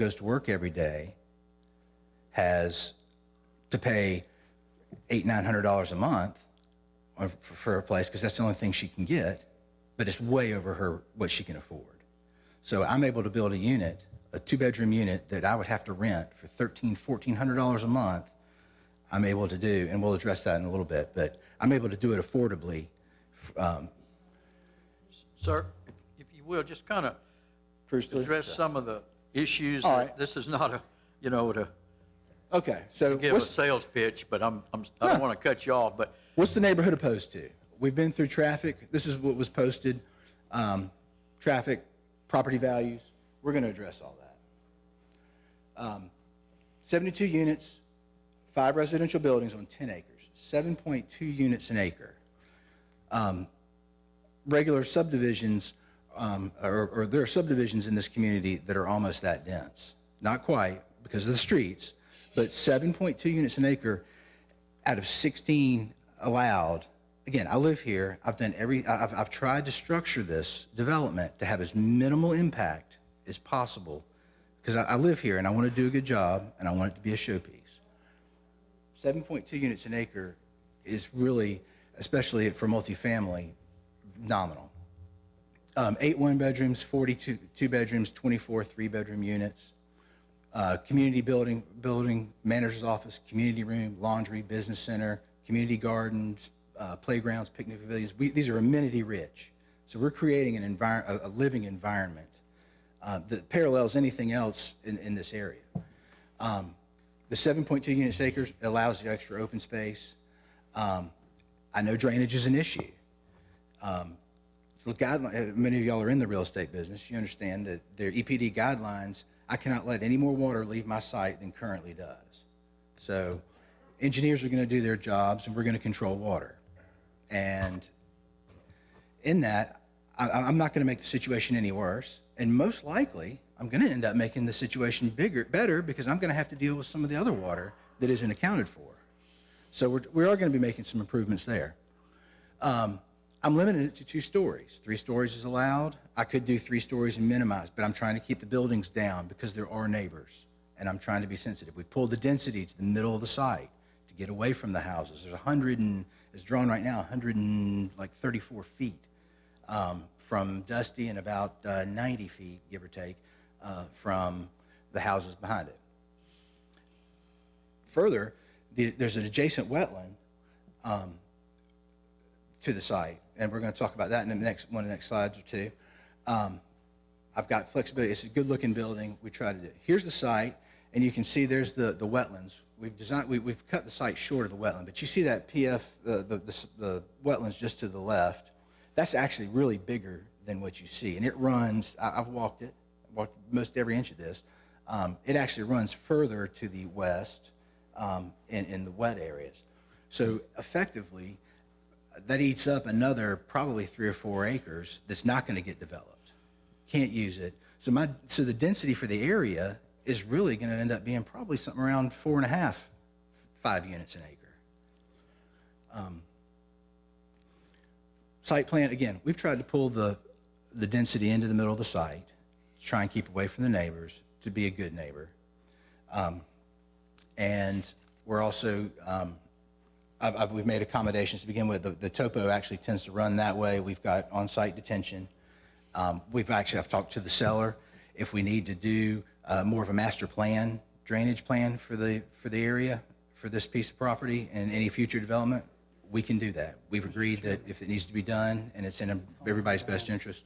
goes to work every day has to pay $800-900 a month for a place because that's the only thing she can get, but it's way over what she can afford. So I'm able to build a unit, a 2-bedroom unit that I would have to rent for $1,400 a month. I'm able to do, and we'll address that in a little bit, but I'm able to do it affordably. Sir, if you will, just kind of address some of the issues. All right. This is not a, Okay, so give a sales pitch, but I don't want to cut you off, but what's the neighborhood opposed to? We've been through traffic. This is what was posted. Traffic, property values. We're going to address all that. 72 units, 5 residential buildings on 10 acres, 7.2 units an acre. Regular subdivisions, or there are subdivisions in this community that are almost that dense. Not quite because of the streets, but 7.2 units an acre out of 16 allowed. Again, I live here. I've tried to structure this development to have as minimal impact as possible because I live here and I want to do a good job and I want it to be a showpiece. 7.2 units an acre is really, especially for multifamily, nominal. 8 1-bedrooms, 42 2-bedrooms, 24 3-bedroom units. Community building, manager's office, community room, laundry, business center, community gardens, playgrounds, picnic pavilions. These are amenity rich. So we're creating a living environment that parallels anything else in this area. The 7.2 units acres allows the extra open space. I know drainage is an issue. Many of y'all are in the real estate business. You understand that their EPD guidelines, I cannot let any more water leave my site than currently does. So engineers are going to do their jobs and we're going to control water. And in that, I'm not going to make the situation any worse. And most likely, I'm going to end up making the situation better because I'm going to have to deal with some of the other water that isn't accounted for. So we are going to be making some improvements there. I'm limiting it to 2 stories. 3 stories is allowed. I could do 3 stories and minimize, but I'm trying to keep the buildings down because there are neighbors, and I'm trying to be sensitive. We pulled the density to the middle of the site to get away from the houses. There's 100 and, it's drawn right now, 134 feet from Dusty and about 90 feet, give or take, from the houses behind it. Further, there's an adjacent wetland to the site, and we're going to talk about that in one of the next slides or two. I've got flexibility. It's a good-looking building. We try to do. Here's the site, and you can see there's the wetlands. We've cut the site short of the wetland, but you see that PF, the wetlands just to the left. That's actually really bigger than what you see, and it runs. I've walked it. I've walked most every inch of this. It actually runs further to the west in the wet areas. So effectively, that eats up another probably 3 or 4 acres that's not going to get developed. Can't use it. So the density for the area is really going to end up being probably something around 4.5, 5 units an acre. Site plan, again, we've tried to pull the density into the middle of the site to try and keep away from the neighbors, to be a good neighbor. And we're also, we've made accommodations to begin with. The topo actually tends to run that way. We've got on-site detention. I've talked to the seller. If we need to do more of a master plan, drainage plan for the area, for this piece of property and any future development, we can do that. We've agreed that if it needs to be done and it's in everybody's best interest,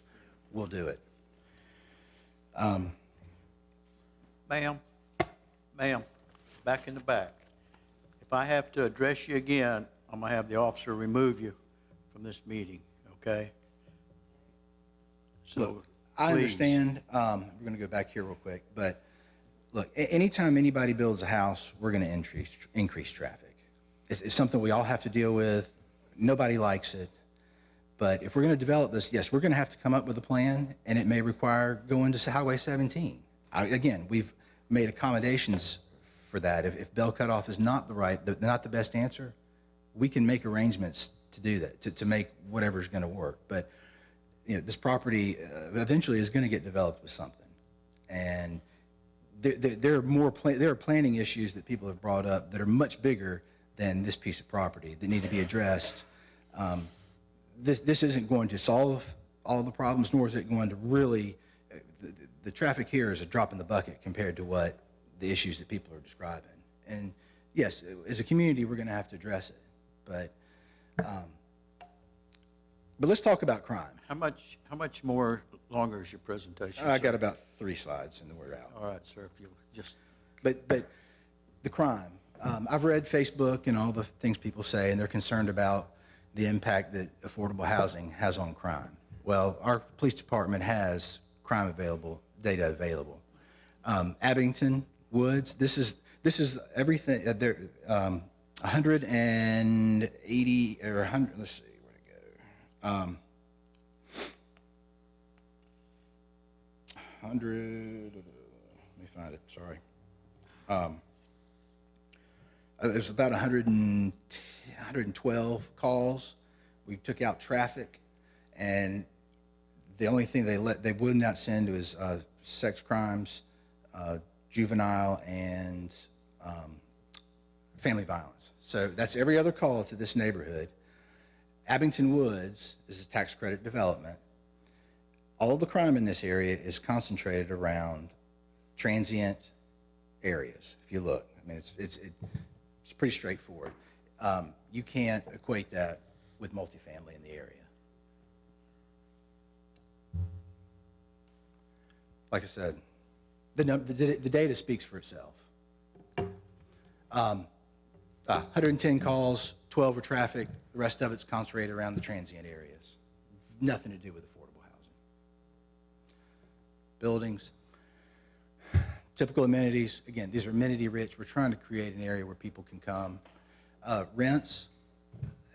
we'll do it. Ma'am, back in the back. If I have to address you again, I'm going to have the officer remove you from this meeting, okay? So, look, I understand. We're going to go back here real quick, but look, anytime anybody builds a house, we're going to increase traffic. It's something we all have to deal with. Nobody likes it. But if we're going to develop this, yes, we're going to have to come up with a plan, and it may require going to Highway 17. Again, we've made accommodations for that. If bell cutoff is not the best answer, we can make arrangements to do that, to make whatever's going to work. But this property eventually is going to get developed with something, and there are planning issues that people have brought up that are much bigger than this piece of property that need to be addressed. This isn't going to solve all the problems, nor is it going to really, the traffic here is a drop in the bucket compared to what the issues that people are describing. And yes, as a community, we're going to have to address it. But let's talk about crime. How much more longer is your presentation, I sir? got about 3 slides and then we're out. All right, sir, if you'll just, But the crime, I've read Facebook and all the things people say, and they're concerned about the impact that affordable housing has on crime. Well, our police department has crime data available. Abington Woods, this is everything. There, 180 or 100. Let's see where to go. 100. Let me find it. Sorry. There's about 112 calls. We took out traffic, and the only thing they would not send was sex crimes, juvenile, and family violence. So that's every other call to this neighborhood. Abington Woods is a tax credit development. All the crime in this area is concentrated around transient areas. If you look, I mean, it's pretty straightforward. You can't equate that with multifamily in the area. Like I said, the data speaks for itself. 110 calls, 12 were traffic. The rest of it's concentrated around the transient areas. Nothing to do with affordable housing. Buildings, typical amenities. Again, these are amenity rich. We're trying to create an area where people can come. Rents,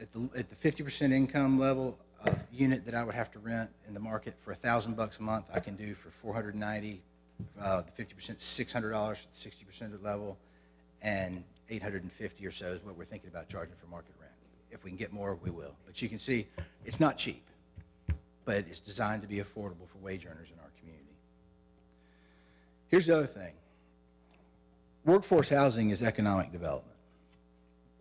at the 50% income level, a unit that I would have to rent in the market for $1,000 a month, I can do for $490. The 50%, $600 for the 60% level, and $850 or so is what we're thinking about charging for market rent. If we can get more, we will. But you can see it's not cheap, but it's designed to be affordable for wage earners in our community. Here's the other thing. Workforce housing is economic development.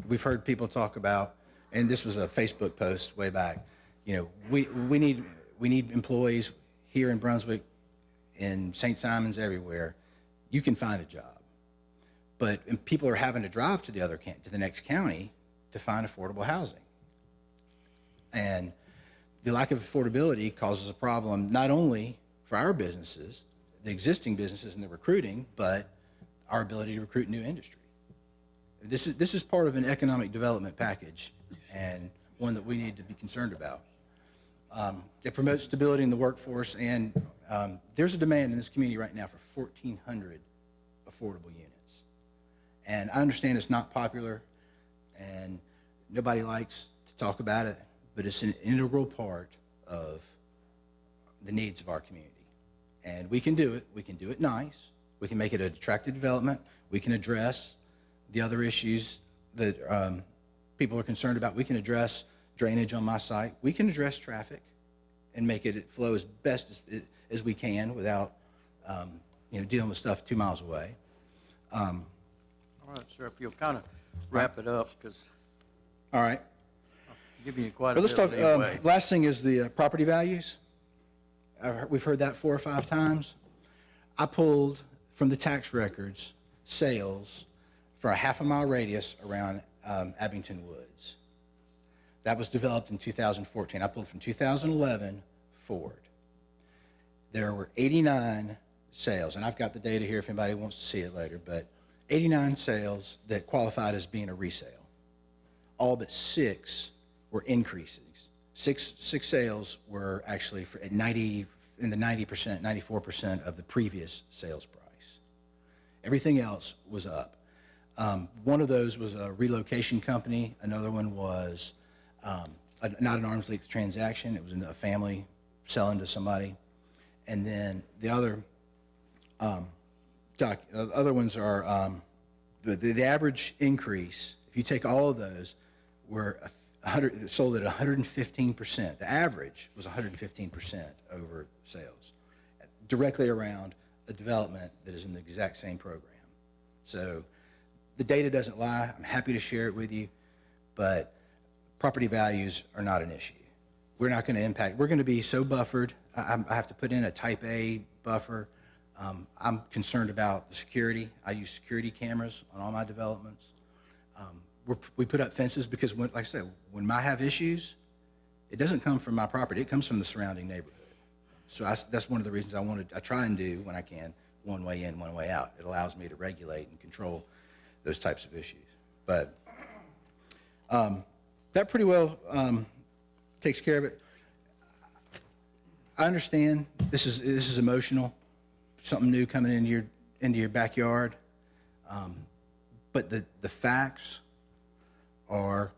We've heard people talk about, and this was a Facebook post way back, you know, we need employees here in Brunswick, in St. Simons, everywhere. You can find a job. But people are having to drive to the next county to find affordable housing. And the lack of affordability causes a problem not only for our businesses, the existing businesses and the recruiting, but our ability to recruit new industry. This is part of an economic development package, and one that we need to be concerned about. It promotes stability in the workforce, and there's a demand in this community right now for 1,400 affordable units. And I understand it's not popular, and nobody likes to talk about it, but it's an integral part of the needs of our community. And we can do it. We can do it nice. We can make it an attractive development. We can address the other issues that people are concerned about. We can address drainage on my site. We can address traffic and make it flow as best as we can without dealing with stuff 2 miles away. all right, sir, if you'll kind of wrap it up, because All right. I'm giving you quite a But let's bit of talk, leeway. last thing is the property values. We've heard that 4 or 5 times. I pulled from the tax records sales for a half-a-mile radius around Abington Woods. That was developed in 2014. I pulled from 2011 forward. There were 89 sales, and I've got the data here if anybody wants to see it later, but 89 sales that qualified as being a resale. All but 6 were increases. Six sales were actually in the 90%, 94% of the previous sales price. Everything else was up. One of those was a relocation company. Another one was not an arm's length transaction. It was a family selling to somebody. And then the other other ones are the average increase. If you take all of those, were sold at 115%. The average was 115% over sales, directly around a development that is in the exact same program. So the data doesn't lie. I'm happy to share it with you, but property values are not an issue. We're not going to impact. We're going to be so buffered. I have to put in a type A buffer. I'm concerned about the security. I use security cameras on all my developments. We put up fences because, like I said, when I have issues, it doesn't come from my property. It comes from the surrounding neighborhood. So that's one of the reasons I try and do, when I can, one way in, one way out. It allows me to regulate and control those types of issues. But that pretty well takes care of it. I understand this is emotional, something new coming into your backyard. But the facts are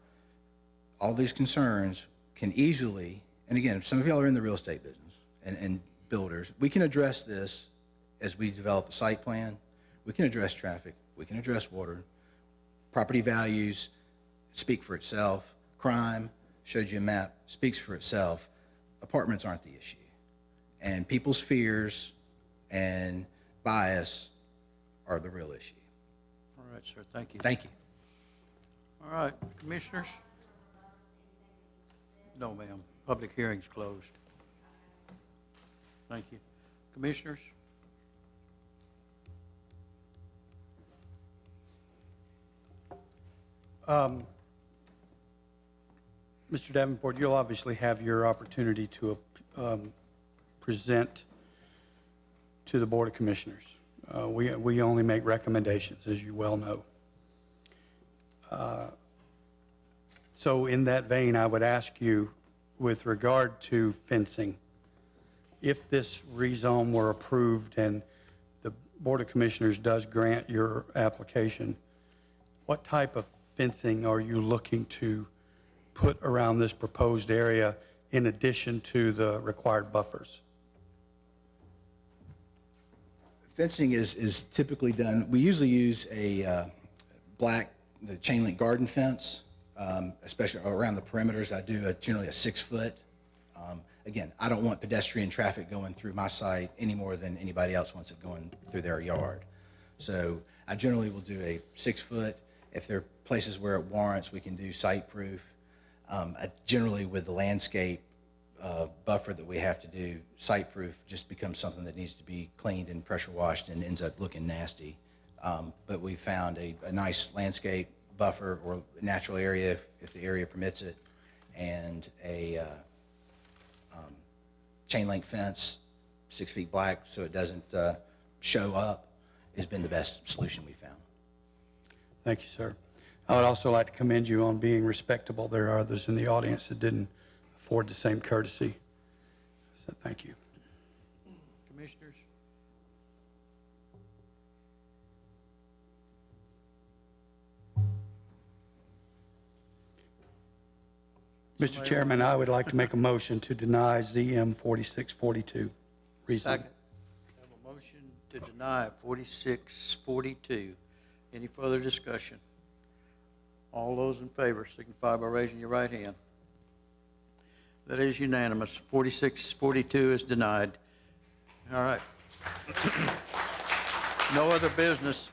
all these concerns can easily, and again, some of y'all are in the real estate business and builders, we can address this as we develop a site plan. We can address traffic. We can address water. Property values speak for itself. Crime, showed you a map, speaks for itself. Apartments aren't the issue. And people's fears and bias are the real issue. All right, sir, thank you. Thank you. All right, commissioners? No, ma'am. Public hearing's closed. Thank you. Commissioners? Mr. Davenport, you'll obviously have your opportunity to present to the Board of Commissioners. We only make recommendations, as you well know. So in that vein, I would ask you, with regard to fencing, if this rezone were approved and the Board of Commissioners does grant your application, what type of fencing are you looking to put around this proposed area in addition to the required buffers? Fencing is typically done, we usually use a the chain link garden fence, especially around the perimeters. I do generally a 6 foot. Again, I don't want pedestrian traffic going through my site any more than anybody else wants it going through their yard. So I generally will do a 6 foot. If there are places where it warrants, we can do site proof. Generally with the landscape buffer that we have to do, site proof just becomes something that needs to be cleaned and pressure washed and ends up looking nasty. But we found a nice landscape buffer or natural area if the area permits it, and a chain link fence, 6 feet black, so it doesn't show up, has been the best solution we found. Thank you, sir. I would also like to commend you on being respectable. There are others in the audience that didn't afford the same courtesy. So thank you. Commissioners? Mr. Chairman, I would like to make a motion to deny ZM 4642. Reason. Second. Have a motion to deny 4642. Any further discussion? All those in favor signify by raising your right hand. That is unanimous. 4642 is denied. All right. No other business.